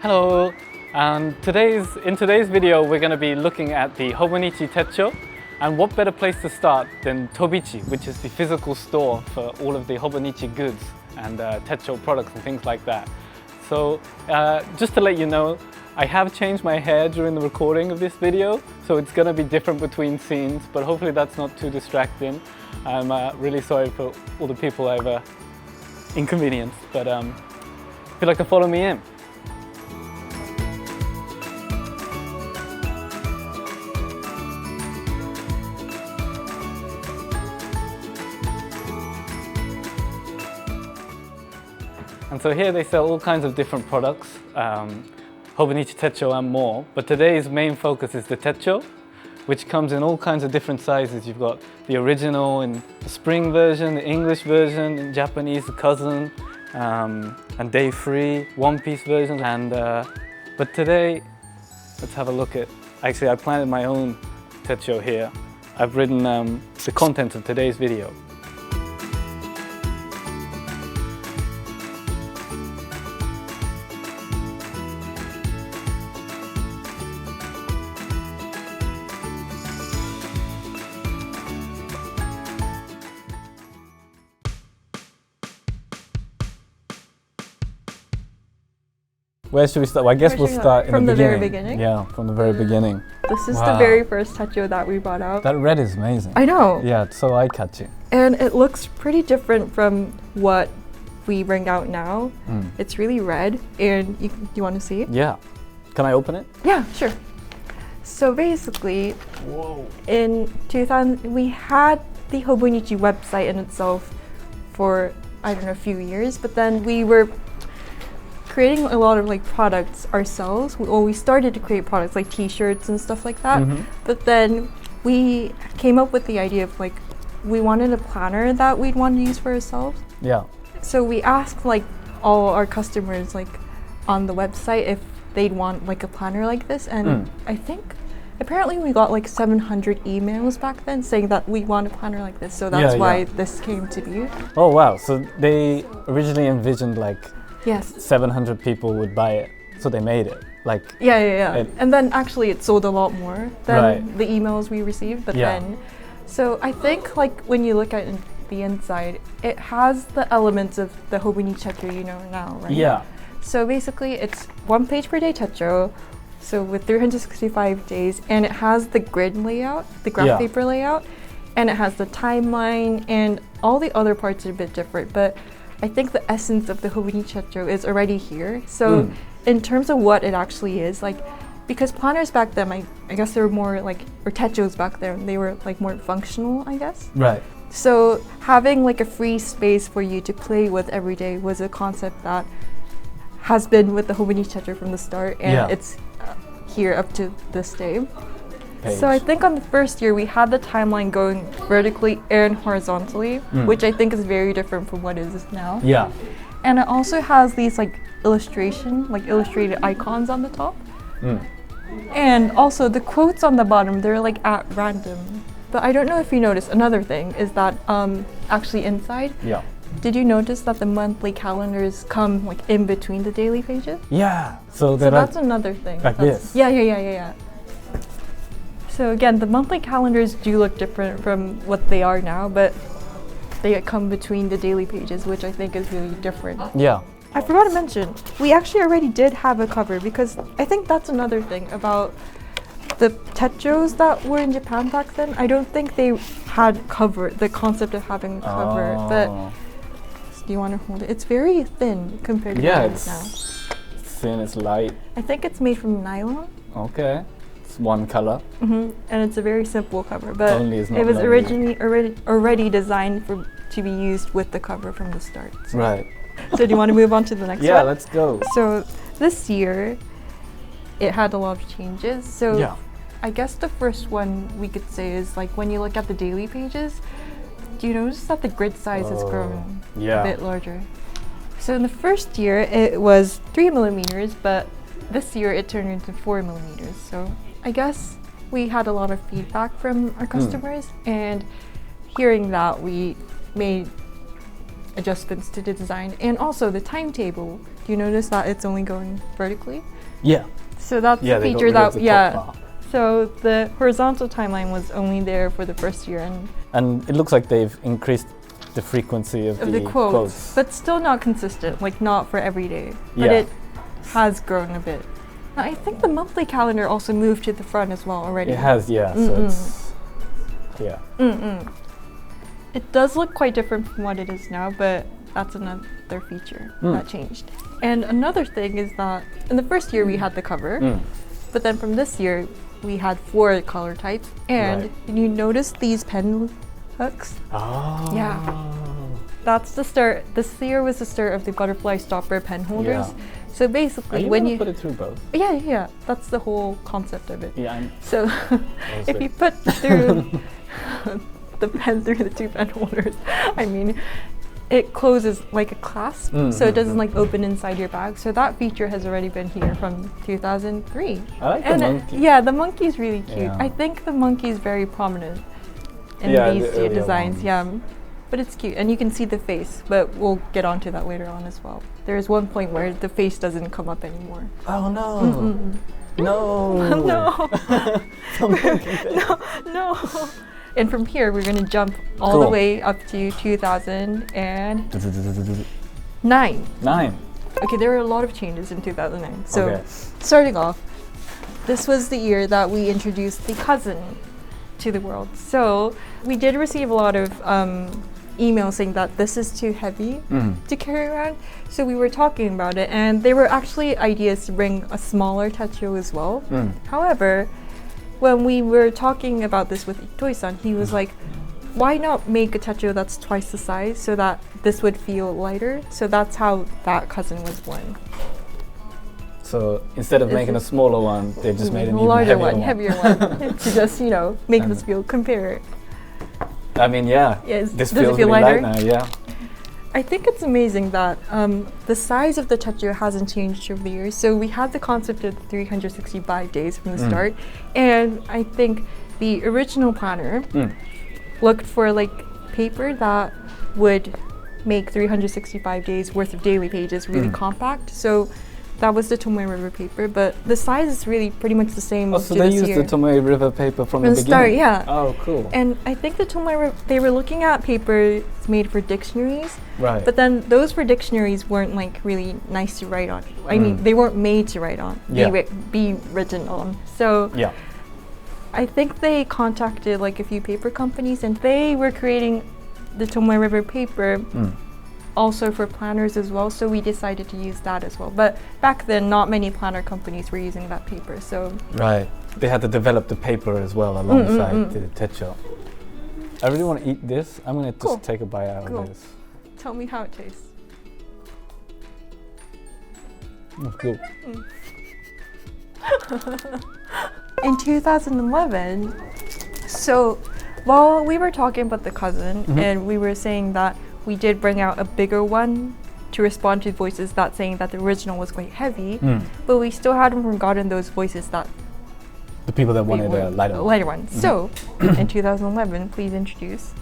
Hello, and in today's video we're going to be looking at the Hobonichi Techo, and what better place to start than Tobichi, which is the physical store for all of the Hobonichi goods and Techo products and things like that. So just to let you know, I have changed my hair during the recording of this video, so it's going to be different between scenes, but hopefully that's not too distracting. I'm really sorry for all the people I've inconvenienced, but if you'd like to follow me in. And so here they sell all kinds of different products, Hobonichi Techo and more, but today's main focus is the Techo, which comes in all kinds of different sizes. You've got the original and the spring version, the English version, in Japanese, the cousin, and day free, one-piece version. And but today, let's have a look at, actually I planted my own Techo here. I've written the contents of today's video. Where should we start? Well, I guess we'll start from the very beginning. Yeah, from the very beginning. This is the very first Techo that we brought out. That red is amazing. I know. Yeah, it's so eye-catching. And it looks pretty different from what we bring out now. It's really red, and you want to see it? Yeah. Can I open it? Yeah, sure. So basically, in 2000, we had the Hobonichi website in itself for, I don't know, a few years, but then we were creating a lot of products ourselves. We started to create products like t-shirts and stuff like that, but then we came up with the idea of we wanted a planner that we'd want to use for ourselves. Yeah. So we asked all our customers on the website if they'd want a planner like this, and I think apparently we got 700 emails back then saying that we want a planner like this, so that's why this came to be. Oh wow, so they originally envisioned Yes. 700 people would buy it, so they made it. Yeah. And then actually it sold a lot more than the emails we received, but then, so I think when you look at the inside, it has the elements of the Hobonichi Techo you know now, right? Yeah. So basically it's 1 page per day Techo, so with 365 days, and it has the grid layout, the graph paper layout, and it has the timeline, and all the other parts are a bit different, but I think the essence of the Hobonichi Techo is already here. So in terms of what it actually is, because planners back then, I guess they were more or Techos back then, they were more functional, I guess. Right. So having a free space for you to play with every day was a concept that has been with the Hobonichi Techo from the start, and it's here up to this day. So I think on the first year we had the timeline going vertically and horizontally, which I think is very different from what it is now. Yeah. And it also has these illustrated icons on the top. And also the quotes on the bottom, they're at random. But I don't know if you noticed, another thing is that actually inside, did you notice that the monthly calendars come in between the daily pages? Yeah. So that's another thing. This. Yeah. So again, the monthly calendars do look different from what they are now, but they come between the daily pages, which I think is really different. Yeah. I forgot to mention, we actually already did have a cover, because I think that's another thing about the Techos that were in Japan back then. I don't think they had the concept of having a cover, but do you want to hold it? It's very thin compared to what it is now. It's thin, it's light. I think it's made from nylon. Okay. One color, and it's a very simple cover, but it was originally already designed to be used with the cover from the start. So. Right. So do you want to move on to the next one? Yeah, let's go. So this year, it had a lot of changes. So I guess the first one we could say is when you look at the daily pages, do you notice that the grid size has grown a bit larger? So in the first year, it was 3 millimeters, but this year it turned into 4 millimeters. So I guess we had a lot of feedback from our customers, and hearing that, we made adjustments to the design and also the timetable. do you notice that it's only going vertically? Yeah. So that's the they got feature rid of that, the top part. So the horizontal timeline was only there for the first year, And it looks like they've increased the frequency of the quotes. But still not consistent, like not for every day. But it has grown a bit. I think the monthly calendar also moved to the front as well already. It has, yeah. So it's, yeah. It does look quite different from what it is now, but that's another feature that changed. And another thing is that in the first year we had the cover, but then from this year we had 4 color types. And you notice these pen hooks? Oh. Yeah. That's the start. This year was the start of the butterfly stopper pen holders. Yeah. So basically, when you put it through both. Yeah, that's the whole concept of it. Yeah. So if you put through the pen through the 2 pen holders, I mean, it closes like a clasp, so it doesn't like open inside your bag. So that feature has already been here from 2003. I like the monkey. Yeah, the monkey's really cute. Yeah. I think the monkey is very prominent in these 2 designs. Yeah. But it's cute, and you can see the face, but we'll get onto that later on as well. There is one point where the face doesn't come up anymore. Oh no! No! No! No! And from here, we're gonna jump all the way up to 2009. 9. Okay, there were a lot of changes in 2009. So, starting off, this was the year that we introduced the cousin to the world. So, we did receive a lot of emails saying that this is too heavy to carry around. So we were talking about it, and there were actually ideas to bring a smaller Techo as well. However, when we were talking about this with Itoi-san, he was like, why not make a Techo that's twice the size so that this would feel lighter? So that's how that cousin was born. So instead of making a smaller one, they just made an larger even heavier one to just, you know, make this feel, compare it. I mean, yeah, this feels feel really lighter? light now, yeah. I think it's amazing that the size of the Techo hasn't changed over the years. So we had the concept of 365 days from the start, and I think the original planner looked for like paper that would make 365 days worth of daily pages really compact. So that was the Tomoe River paper, but the size is really pretty much the same. Oh, so they used the Tomoe River paper from the beginning? Start, yeah. Oh, cool. And I think the Tomoe River, they were looking at papers made for dictionaries, right? But then those for dictionaries weren't like really nice to write on. I mean, they weren't made to write on, be written on. So I think they contacted like a few paper companies, and they were creating the Tomoe River paper also for planners as well, so we decided to use that as well. But back then, not many planner companies were using that paper, so... Right. They had to develop the paper as well alongside the Techo. I really want to eat this. I'm going to just take a bite out of this. Tell me how it tastes. It's good. In 2011, so while we were talking about the cousin, and we were saying that we did bring out a bigger one to respond to voices that saying that the original was quite heavy, but we still hadn't forgotten those voices that the people that wanted a lighter one. So in 2011, please introduce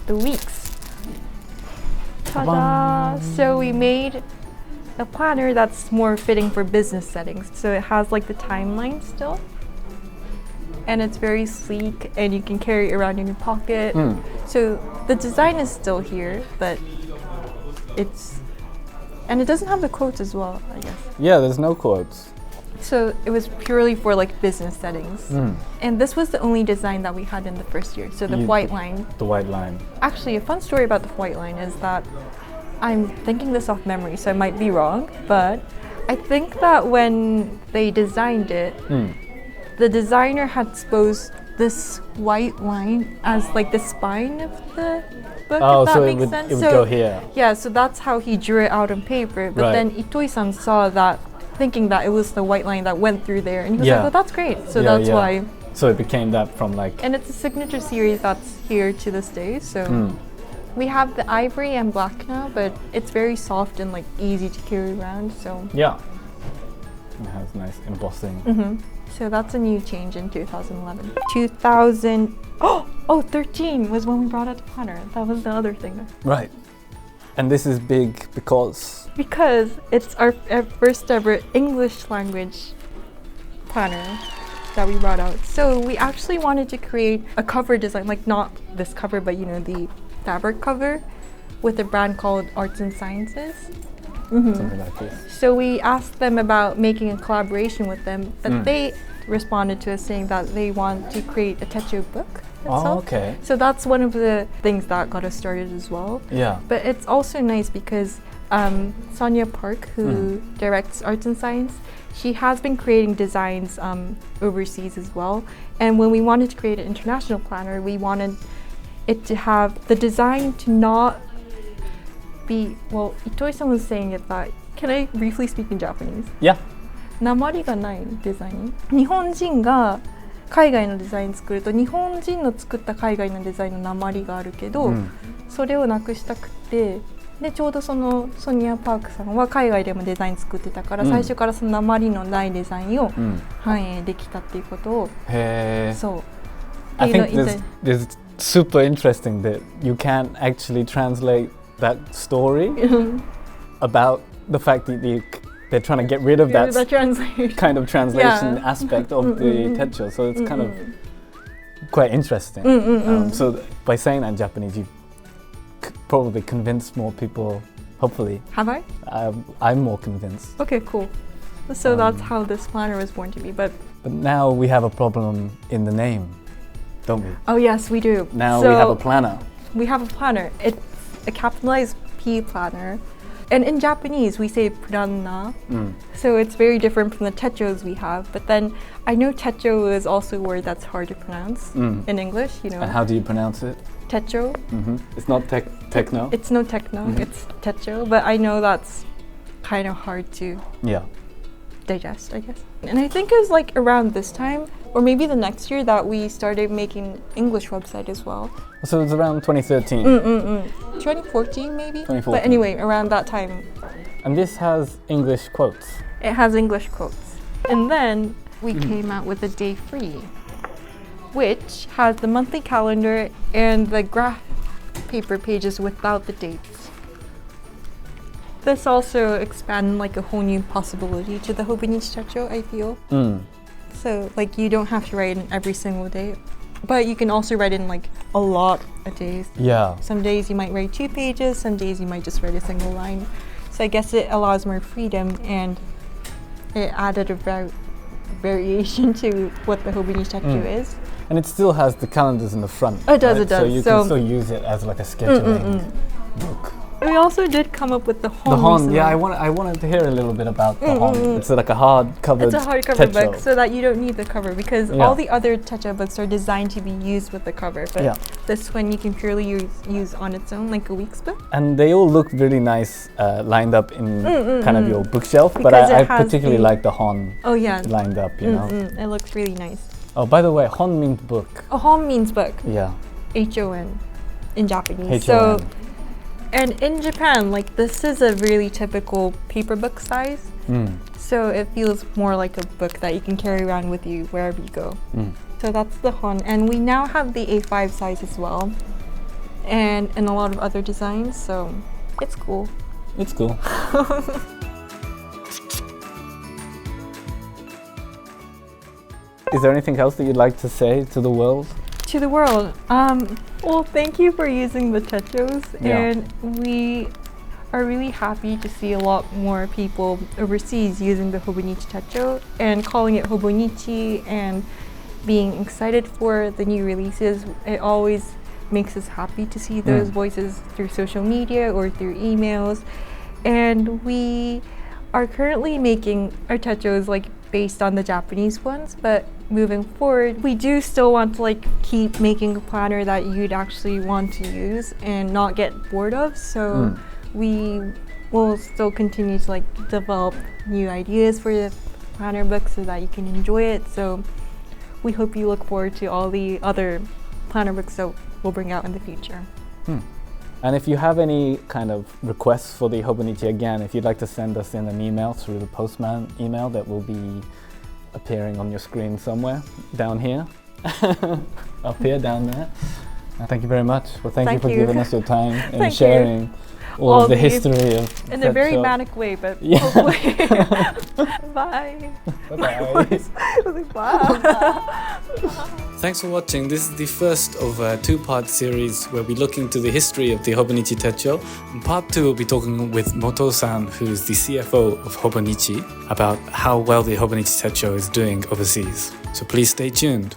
the weeks. Ta-da! So we made a planner that's more fitting for business settings. So it has like the timeline still, and it's very sleek, and you can carry it around in your pocket. So the design is still here, but it doesn't have the quotes as well, I guess. Yeah, there's no quotes. So it was purely for like business settings. And this was the only design that we had in the first year. So the white line. The white line. Actually, a fun story about the white line is that I'm thinking this off memory, so I might be wrong, but I think that when they designed it, the designer had supposed this white line as like the spine of the book, if that makes sense. It would go here. Yeah, so that's how he drew it out on paper. But then Itoi-san saw that, thinking that it was the white line that went through there, and he was like, "Oh, that's great." So that's why. So it became that from like. And it's a signature series that's here to this day. So we have the ivory and black now, but it's very soft and like easy to carry around. So yeah, it has nice embossing. So that's a new change in 2011. 13 was when we brought out the planner. That was the other thing. Right. And this is big because Because it's our first ever English language planner that we brought out. So we actually wanted to create a cover design, like not this cover, but you know, the fabric cover with a brand called Arts and Sciences. Something like this. So we asked them about making a collaboration with them, but they responded to us saying that they want to create a Techo book itself. Oh, okay. So that's one of the things that got us started as well. Yeah. But it's also nice because Sonia Park, who directs Arts and Science, she has been creating designs overseas as well. And when we wanted to create an international planner, we wanted it to have the design to not be, well, Itoi-san was saying it that, can I briefly speak in Japanese? Yeah. 訛りがないデザイン。日本人が海外のデザイン作ると日本人の作った海外のデザインの訛りがあるけど、それをなくしたくて、でちょうどそのソニア・パークさんは海外でもデザイン作ってたから、最初からその訛りのないデザインを反映できたっていうことを、そう。I think this is super interesting that you can't actually translate that story about the fact that they're trying to get rid of that kind of translation aspect of the Techo. So it's kind of quite interesting. So by saying that in Japanese, you probably convince more people, hopefully. Have I? I'm more convinced. Okay, cool. So that's how this planner was born to be. But now we have a problem in the name, don't we? Oh yes, we do. Now we have a planner. We have a planner. It's a capitalized P planner. And in Japanese, we say planner. So it's very different from the techos we have. But then I know techo is also a word that's hard to pronounce in English, you know. And how do you pronounce it? Techo. It's not techno? It's no techno, it's techo. But I know that's kind of hard to digest, I guess. And I think it was like around this time, or maybe the next year, that we started making English website as well. So it was around 2013? 2014 maybe? 2014. But anyway, around that time. And this has English quotes? It has English quotes. And then we came out with a day free, which has the monthly calendar and the graph paper pages without the dates. This also expanded like a whole new possibility to the Hobonichi Techo, I feel. So like you don't have to write in every single day, but you can also write in like a lot of days. Yeah. Some days you might write 2 pages, some days you might just write a single line. So I guess it allows more freedom, and it added a variation to what the Hobonichi Techo is. And it still has the calendars in the front. It does, right? It does. So you can still use it as like a scheduling book. We also did come up with the Hon. The Hon, recently. Yeah, I wanted to hear a little bit about the Hon. It's like a hard-covered It's a hardcover book, so that you don't need the cover, because all the other Techo books are designed to be used with the cover, but this one you can purely use on its own, like a week's book. And they all look really nice, lined up in kind of your bookshelf, because but I particularly like the Hon lined up, you know. It looks really nice. Oh, by the way, Hon means book. Oh, Hon means book. Yeah. H-O-N in Japanese. H-O-N. So. And in Japan, like this is a really typical paper book size. So it feels more like a book that you can carry around with you wherever you go. So that's the Hon. And we now have the A5 size as well. And a lot of other designs, so it's cool. It's cool. Is there anything else that you'd like to say to the world? To the world. Well, thank you for using the Techos, and we are really happy to see a lot more people overseas using the Hobonichi Techo and calling it Hobonichi and being excited for the new releases. It always makes us happy to see those voices through social media or through emails. And we are currently making our Techos like based on the Japanese ones, but moving forward, we do still want to like keep making a planner that you'd actually want to use and not get bored of. So we will still continue to like develop new ideas for the planner book so that you can enjoy it. So we hope you look forward to all the other planner books that we'll bring out in the future. And if you have any kind of requests for the Hobonichi, again, if you'd like to send us in an email through the postman email that will be appearing on your screen somewhere, down here, up here, down there, Thank you very much. Well, thank you Thank for you. giving us your time and Thank you. sharing all All of the the- history of In a very Techo. manic way, but Yeah. hopefully. Bye. Bye-bye. I was like, wow. Thanks for watching. This is the first of a two-part series where we look into the history of the Hobonichi Techo. In part 2, we'll be talking with Moto-san, who is the CFO of Hobonichi, about how well the Hobonichi Techo is doing overseas. So please stay tuned.